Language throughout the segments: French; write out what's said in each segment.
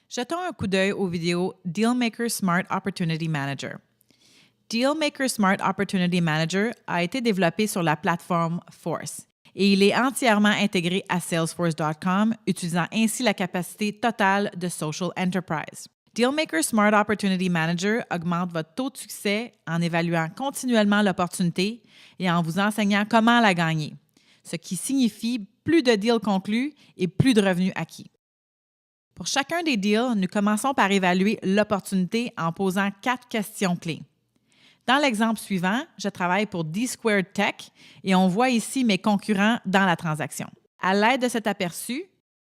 Jetons un coup d'œil aux vidéos Dealmaker Smart Opportunity Manager. Dealmaker Smart Opportunity Manager a été développé sur la plateforme Force et il est entièrement intégré à Salesforce.com, utilisant ainsi la capacité totale de Social Enterprise. Dealmaker Smart Opportunity Manager augmente votre taux de succès en évaluant continuellement l'opportunité et en vous enseignant comment la gagner, ce qui signifie plus de deals conclus et plus de revenus acquis. Pour chacun des deals, nous commençons par évaluer l'opportunité en posant 4 questions clés. Dans l'exemple suivant, je travaille pour D-Squared Tech et on voit ici mes concurrents dans la transaction. À l'aide de cet aperçu,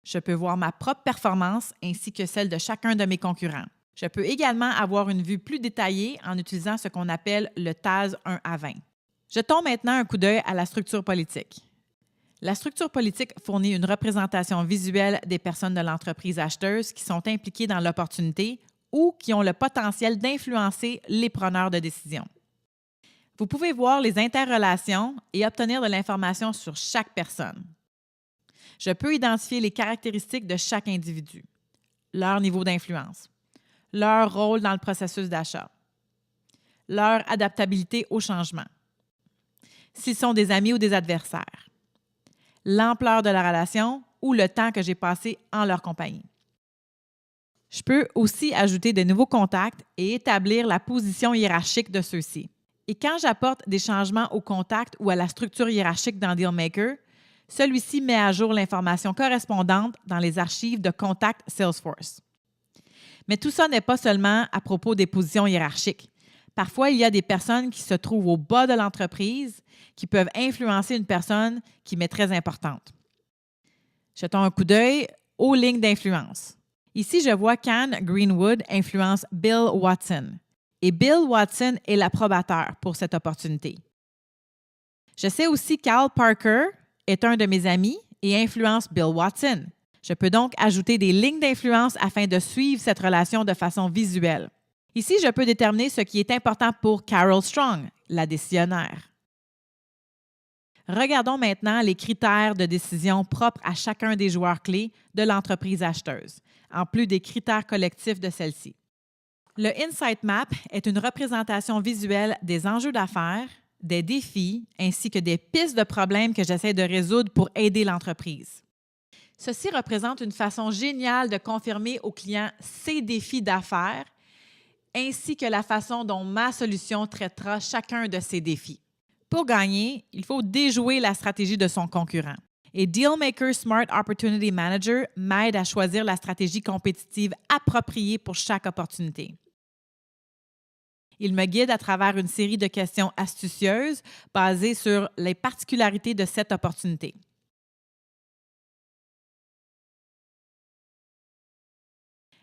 je peux voir ma propre performance ainsi que celle de chacun de mes concurrents. Je peux également avoir une vue plus détaillée en utilisant ce qu'on appelle le TAS 1 à 20. Jetons maintenant un coup d'œil à la structure politique. La structure politique fournit une représentation visuelle des personnes de l'entreprise acheteuse qui sont impliquées dans l'opportunité ou qui ont le potentiel d'influencer les preneurs de décision. Vous pouvez voir les interrelations et obtenir de l'information sur chaque personne. Je peux identifier les caractéristiques de chaque individu, leur niveau d'influence, leur rôle dans le processus d'achat, leur adaptabilité au changement, s'ils sont des amis ou des adversaires, l'ampleur de la relation ou le temps que j'ai passé en leur compagnie. Je peux aussi ajouter de nouveaux contacts et établir la position hiérarchique de ceux-ci. Et quand j'apporte des changements au contact ou à la structure hiérarchique dans Dealmaker, celui-ci met à jour l'information correspondante dans les archives de contact Salesforce. Mais tout ça n'est pas seulement à propos des positions hiérarchiques. Parfois, il y a des personnes qui se trouvent au bas de l'entreprise qui peuvent influencer une personne qui m'est très importante. Jetons un coup d'œil aux lignes d'influence. Ici, je vois qu'Anne Greenwood influence Bill Watson. Et Bill Watson est l'approbateur pour cette opportunité. Je sais aussi qu'Al Parker est un de mes amis et influence Bill Watson. Je peux donc ajouter des lignes d'influence afin de suivre cette relation de façon visuelle. Ici, je peux déterminer ce qui est important pour Carol Strong, la décisionnaire. Regardons maintenant les critères de décision propres à chacun des joueurs clés de l'entreprise acheteuse, en plus des critères collectifs de celle-ci. Le Insight Map est une représentation visuelle des enjeux d'affaires, des défis, ainsi que des pistes de problèmes que j'essaie de résoudre pour aider l'entreprise. Ceci représente une façon géniale de confirmer aux clients ses défis d'affaires, ainsi que la façon dont ma solution traitera chacun de ces défis. Pour gagner, il faut déjouer la stratégie de son concurrent. Et Dealmaker Smart Opportunity Manager m'aide à choisir la stratégie compétitive appropriée pour chaque opportunité. Il me guide à travers une série de questions astucieuses basées sur les particularités de cette opportunité.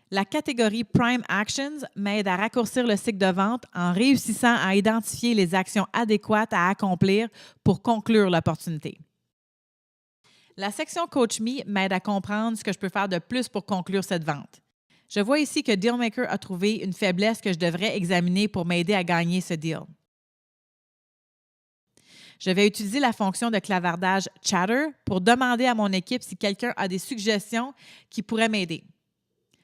La catégorie Prime Actions m'aide à raccourcir le cycle de vente en réussissant à identifier les actions adéquates à accomplir pour conclure l'opportunité. La section Coach Me m'aide à comprendre ce que je peux faire de plus pour conclure cette vente. Je vois ici que Dealmaker a trouvé une faiblesse que je devrais examiner pour m'aider à gagner ce deal. Je vais utiliser la fonction de clavardage Chatter pour demander à mon équipe si quelqu'un a des suggestions qui pourraient m'aider.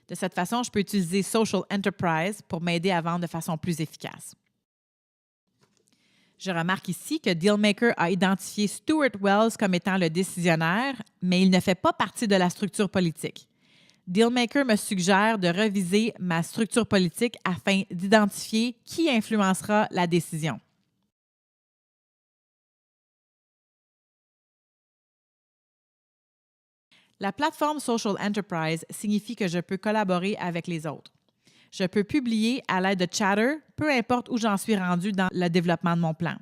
De cette façon, je peux utiliser Social Enterprise pour m'aider à vendre de façon plus efficace. Je remarque ici que Dealmaker a identifié Stuart Wells comme étant le décisionnaire, mais il ne fait pas partie de la structure politique. Dealmaker me suggère de reviser ma structure politique afin d'identifier qui influencera la décision. La plateforme Social Enterprise signifie que je peux collaborer avec les autres. Je peux publier à l'aide de Chatter, peu importe où j'en suis rendu dans le développement de mon plan.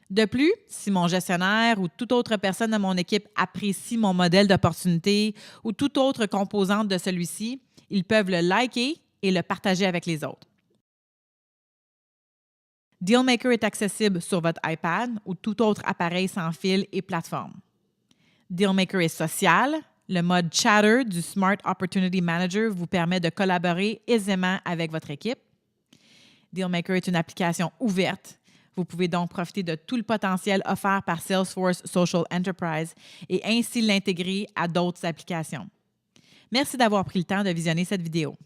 De plus, si mon gestionnaire ou toute autre personne de mon équipe apprécie mon modèle d'opportunité ou toute autre composante de celui-ci, ils peuvent le liker et le partager avec les autres. Dealmaker est accessible sur votre iPad ou tout autre appareil sans fil et plateforme. Dealmaker est social. Le mode Chatter du Smart Opportunity Manager vous permet de collaborer aisément avec votre équipe. Dealmaker est une application ouverte. Vous pouvez donc profiter de tout le potentiel offert par Salesforce Social Enterprise et ainsi l'intégrer à d'autres applications. Merci d'avoir pris le temps de visionner cette vidéo.